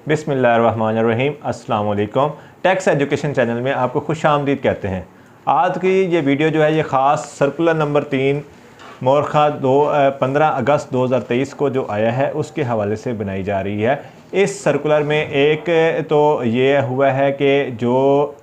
बिस्मिल्लाहिर्रहमानिर्रहीम। अस्सलाम वालेकुम। टैक्स एजुकेशन चैनल में आपको खुश आमदीद कहते हैं। आज की ये वीडियो जो है ये ख़ास सर्कुलर नंबर 3 मोरखा 15 अगस्त 2023 को जो आया है उसके हवाले से बनाई जा रही है। इस सर्कुलर में एक तो ये हुआ है कि जो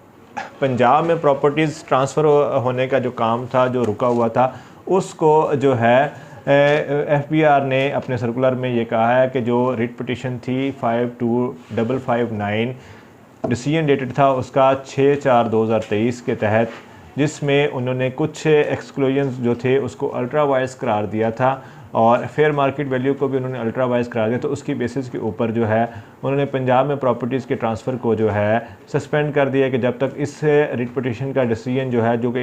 पंजाब में प्रॉपर्टीज़ ट्रांसफ़र होने का जो काम था, जो रुका हुआ था, उसको जो है FBR ने अपने सर्कुलर में ये कहा है कि जो रिट पिटिशन थी 52559 डिसीजन डेटेड था उसका 6/4/2023 के तहत, जिसमें उन्होंने कुछ एक्सक्लूजन्स जो थे उसको अल्ट्रा वाइज करार दिया था और फेयर मार्केट वैल्यू को भी उन्होंने अल्ट्रा वाइज करार दिया। तो उसकी बेसिस के ऊपर जो है उन्होंने पंजाब में प्रॉपर्टीज़ के ट्रांसफ़र को जो है सस्पेंड कर दिया कि जब तक इस रिट पिटिशन का डिसीजन जो है, जो कि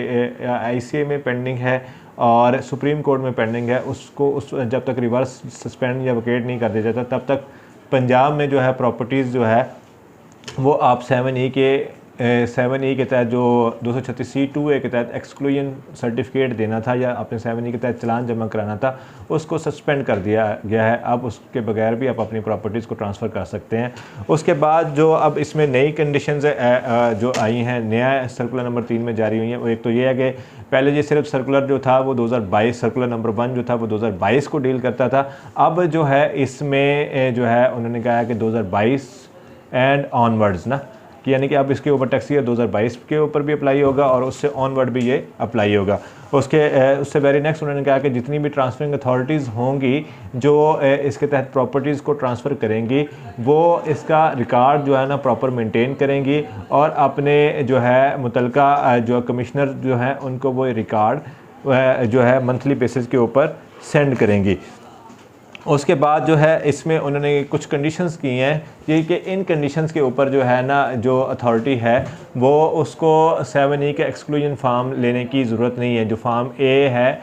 ICA में पेंडिंग है और सुप्रीम कोर्ट में पेंडिंग है, उसको जब तक रिवर्स सस्पेंड या वकेट नहीं कर दिया जाता तब तक पंजाब में जो है प्रॉपर्टीज़ जो है वो आप 7E के तहत जो 236C2A के तहत एक्सक्लूजन सर्टिफिकेट देना था या अपने 7E के तहत चलान जमा कराना था, उसको सस्पेंड कर दिया गया है। अब उसके बगैर भी आप अपनी प्रॉपर्टीज़ को ट्रांसफ़र कर सकते हैं। उसके बाद जो अब इसमें नई कंडीशंस जो आई हैं, नया सर्कुलर नंबर 3 में जारी हुई हैं, वो एक तो ये है कि पहले ये सिर्फ सर्कुलर जो था वो 2022 सर्कुलर नंबर 1 जो था वो 2022 को डील करता था। अब जो है इसमें जो है उन्होंने कहा है कि 2022 एंड ऑनवर्ड्स ना, कि यानी कि अब इसके ऊपर टैक्स ईयर 2022 के ऊपर भी अप्लाई होगा और उससे ऑनवर्ड भी ये अप्लाई होगा। उससे वेरी नेक्स्ट उन्होंने कहा कि जितनी भी ट्रांसफरिंग अथॉरिटीज़ होंगी जो इसके तहत प्रॉपर्टीज़ को ट्रांसफ़र करेंगी, वो इसका रिकॉर्ड जो है ना प्रॉपर मेंटेन करेंगी और अपने जो है मुतलका जो कमिश्नर जो हैं उनको वो रिकॉर्ड जो है मंथली बेसिस के ऊपर सेंड करेंगी। उसके बाद जो है इसमें उन्होंने कुछ कंडीशंस की हैं, ये कि इन कंडीशंस के ऊपर जो है ना जो अथॉरिटी है वो उसको 7E का एक्सक्लूजन फार्म लेने की ज़रूरत नहीं है, जो फार्म A है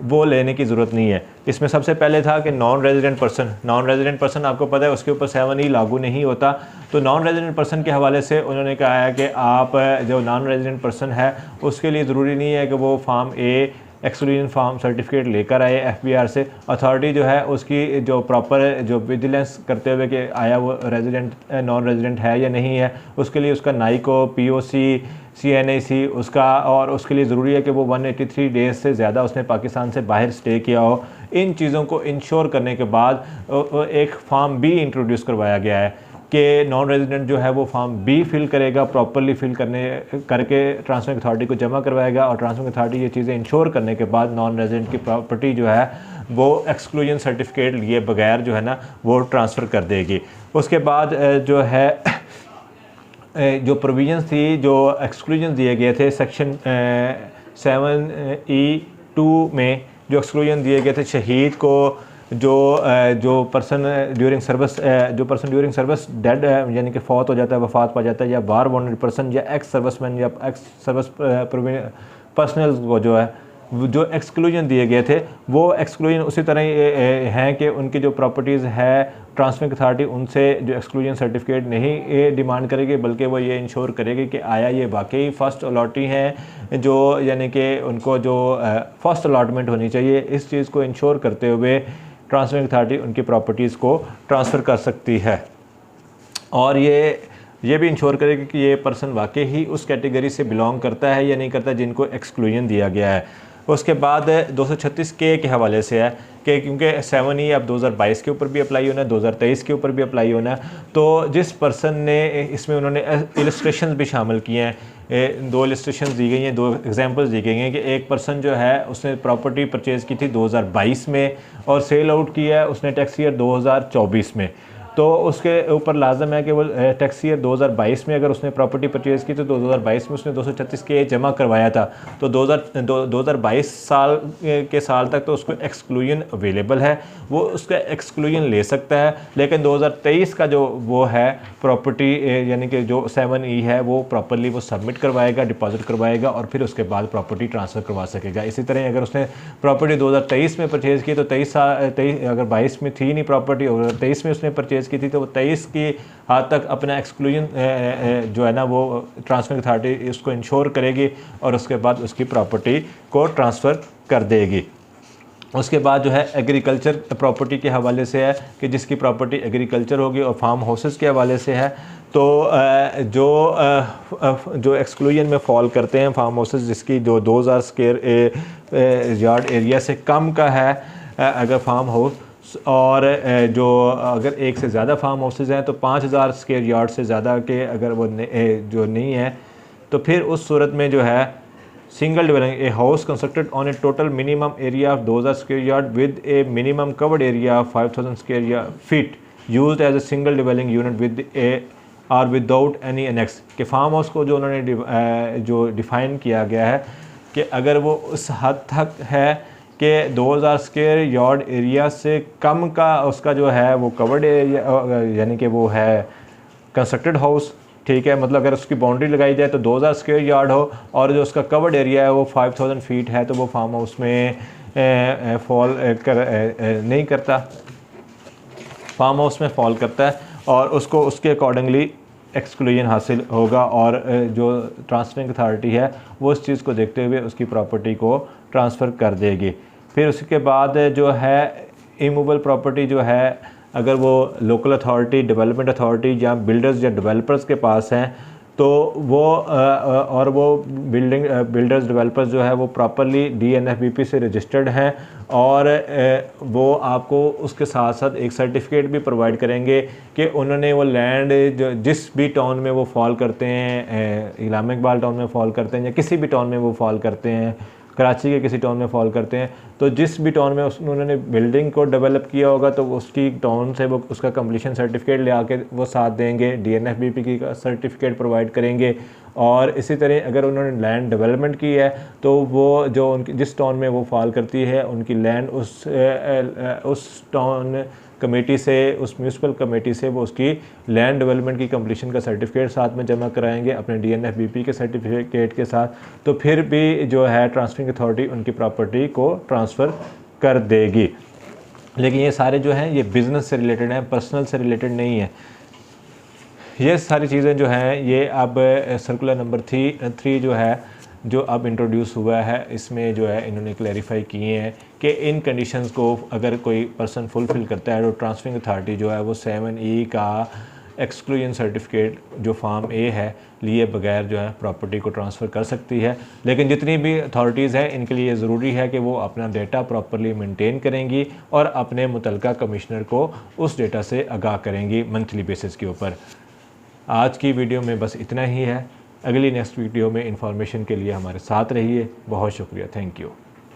वो लेने की ज़रूरत नहीं है। इसमें सबसे पहले था कि नॉन रेजिडेंट पर्सन आपको पता है उसके ऊपर 7E लागू नहीं होता। तो नॉन रेजिडेंट पर्सन के हवाले से उन्होंने कहा है कि आप जो नॉन रेजिडेंट पर्सन है उसके लिए ज़रूरी नहीं है कि वो form A exclusion form certificate लेकर आए FBR से। अथॉरिटी जो है उसकी जो प्रॉपर जो विजिलेंस करते हुए कि आया वो रेजिडेंट नॉन रेजिडेंट है या नहीं है, उसके लिए उसका नाइको POC CNAC उसका, और उसके लिए ज़रूरी है कि वो 183 डेज़ से ज़्यादा उसने पाकिस्तान से बाहर स्टे किया हो। इन चीज़ों को इंश्योर करने के बाद एक फार्म B इंट्रोड्यूस करवाया गया है कि नॉन रेजिडेंट जो है वो फार्म B फिल करेगा, प्रॉपरली फिल करके ट्रांसफरिंग अथॉरिटी को जमा करवाएगा और ट्रांसफरिंग अथॉरिटी ये चीज़ें इंश्योर करने के बाद नॉन रेजिडेंट की प्रॉपर्टी जो है वो एक्सक्लूजन सर्टिफिकेट लिए बगैर जो है ना वो ट्रांसफ़र कर देगी। उसके बाद जो है जो प्रोविजंस थी, जो एक्सक्लूजन दिए गए थे सेक्शन 7E2 में, जो एक्सक्लूजन दिए गए थे शहीद को, जो पर्सन ड्यूरिंग सर्विस डेड यानी कि फौत हो जाता है, वफात पा जाता है, या वार वॉन्टेड पर्सन या एक्स सर्विसमैन या एक्स सर्विस पर्सनल को जो है जो एक्सक्लूजन दिए गए थे वो एक्सक्लूजन उसी तरह हैं कि उनकी जो प्रॉपर्टीज़ है ट्रांसफरिंग अथॉरिटी उनसे जो एक्सक्लूजन सर्टिफिकेट नहीं डिमांड करेगी, बल्कि वो ये इंश्योर करेगी कि आया ये वाकई फ़र्स्ट अलॉटी हैं, जो यानी कि उनको जो फ़र्स्ट अलॉटमेंट होनी चाहिए, इस चीज़ को इंश्योर करते हुए ट्रांसफरिंग अथॉरिटी उनकी प्रॉपर्टीज़ को ट्रांसफ़र कर सकती है। और ये भी इंश्योर करेगी कि ये पर्सन वाकई ही उस कैटेगरी से बिलोंग करता है या नहीं करता जिनको एक्सक्लूजन दिया गया है। उसके बाद 236K के हवाले से है कि क्योंकि 7E अब 2022 के ऊपर भी अप्लाई होना है, 2023 के ऊपर भी अप्लाई होना है, तो जिस पर्सन ने इसमें उन्होंने इलस्ट्रेशन भी शामिल किए हैं, 2 इलस्ट्रेशन दी गई हैं, 2 एग्जांपल्स दी गई हैं कि एक पर्सन जो है उसने प्रॉपर्टी परचेज़ की थी 2022 में और सेल आउट किया है उसने टैक्स ईयर 2024 में, तो उसके ऊपर लाजम है कि वो टैक्स ईयर 2022 में अगर उसने प्रॉपर्टी परचेज़ की तो 2022 में उसने 236K जमा करवाया था, तो 2022 साल तक तो उसको एक्सक्लूजन अवेलेबल है, वो उसका एक्सक्लूजन ले सकता है। लेकिन 2023 का जो वो है प्रॉपर्टी यानी कि जो 7E है वो प्रॉपरली वो सबमिट करवाएगा, डिपॉजिट करवाएगा और फिर उसके बाद प्रॉपर्टी ट्रांसफ़र करवा सकेगा। इसी तरह अगर उसने प्रॉपर्टी 2023 में परचेज़ की तो 23 अगर 22 में थी नहीं प्रॉपर्टी और 23 में उसने परचेज़ की थी तो वो 23 की हद तक अपना एक्सक्लूजन जो है ना वो ट्रांसफरिंग अथॉरिटी उसको इंश्योर करेगी और उसके बाद उसकी प्रॉपर्टी को ट्रांसफ़र कर देगी। उसके बाद जो है एग्रीकल्चर प्रॉपर्टी के हवाले से है कि जिसकी प्रॉपर्टी एग्रीकल्चर होगी और फार्म हाउसेस के हवाले से है। तो जो एक्सक्लूजन में फॉल करते हैं फार्म हाउसेस जिसकी जो 2000 स्क्वायर यार्ड एरिया से कम का है अगर फार्म हाउस, और जो अगर एक से ज़्यादा फार्म हाउसेस हैं तो 5000 स्क्वायर यार्ड से ज़्यादा के अगर वो जो नहीं है, तो फिर उस सूरत में जो है single dwelling a house constructed on a total minimum area of 2000 square yard with a minimum covered area of 5000 square feet used as a single dwelling unit with a or without any annex. के farm house को जो उन्होंने जो define किया गया है कि अगर वो उस हद तक है कि 2000 स्क्वायर यार्ड एरिया से कम का उसका जो है वो कवर्ड एरिया यानी कि वो है कंस्ट्रक्टेड हाउस, ठीक है, मतलब अगर उसकी बाउंड्री लगाई जाए तो 2000 स्क्वायर यार्ड हो और जो उसका कवर्ड एरिया है वो 5000 फीट है, तो वो फार्म हाउस में फॉल नहीं करता, फार्म हाउस में फॉल करता है और उसको उसके अकॉर्डिंगली एक्सक्लूजन हासिल होगा। और जो ट्रांसफरिंग अथॉरिटी है वो इस चीज़ को देखते हुए उसकी प्रॉपर्टी को ट्रांसफ़र कर देगी। फिर उसके बाद जो है इमूवेबल प्रॉपर्टी जो है अगर वो लोकल अथॉरिटी, डेवलपमेंट अथॉरिटी या बिल्डर्स या डेवलपर्स के पास हैं तो वो और वो बिल्डर्स डेवलपर्स जो है वो प्रॉपरली DNFBP से रजिस्टर्ड हैं और वो आपको उसके साथ साथ एक सर्टिफिकेट भी प्रोवाइड करेंगे कि उन्होंने वो लैंड जो जिस भी टाउन में वो फॉल करते हैं, इलामा इकबाल टाउन में फॉल करते हैं या किसी भी टाउन में वो फॉल करते हैं, कराची के किसी टाउन में फॉल करते हैं, तो जिस भी टाउन में उन्होंने बिल्डिंग को डेवलप किया होगा तो उसकी टाउन से वो उसका कंप्लीशन सर्टिफिकेट ले आके वो साथ देंगे, DNFBP की सर्टिफिकेट प्रोवाइड करेंगे। और इसी तरह अगर उन्होंने लैंड डेवलपमेंट की है तो वो जो उनकी जिस टाउन में वो फॉल करती है उनकी लैंड उस टाउन कमेटी से, उस म्यूनसिपल कमेटी से वो उसकी लैंड डेवलपमेंट की कंप्लीशन का सर्टिफिकेट साथ में जमा कराएंगे अपने DNFBP के सर्टिफिकेट के साथ, तो फिर भी जो है ट्रांसफरिंग अथॉरिटी उनकी प्रॉपर्टी को ट्रांसफ़र कर देगी। लेकिन ये सारे जो हैं ये बिज़नेस से रिलेटेड हैं, पर्सनल से रिलेटेड नहीं है। ये सारी चीज़ें जो हैं ये अब सर्कुलर नंबर 3 जो है जो अब इंट्रोड्यूस हुआ है इसमें जो है इन्होंने क्लैरिफाई किए हैं कि इन कंडीशंस को अगर कोई पर्सन फुलफ़िल करता है तो ट्रांसफरिंग अथॉरिटी जो है वो 7E का एक्सक्लूजन सर्टिफिकेट जो फार्म A है लिए बगैर जो है प्रॉपर्टी को ट्रांसफ़र कर सकती है। लेकिन जितनी भी अथॉरिटीज़ हैं इनके लिए ज़रूरी है कि वो अपना डेटा प्रॉपरली मेंटेन करेंगी और अपने मुतलका कमिश्नर को उस डेटा से आगाह करेंगी मंथली बेसिस के ऊपर। आज की वीडियो में बस इतना ही है। अगली नेक्स्ट वीडियो में इंफॉर्मेशन के लिए हमारे साथ रहिए। बहुत शुक्रिया, थैंक यू।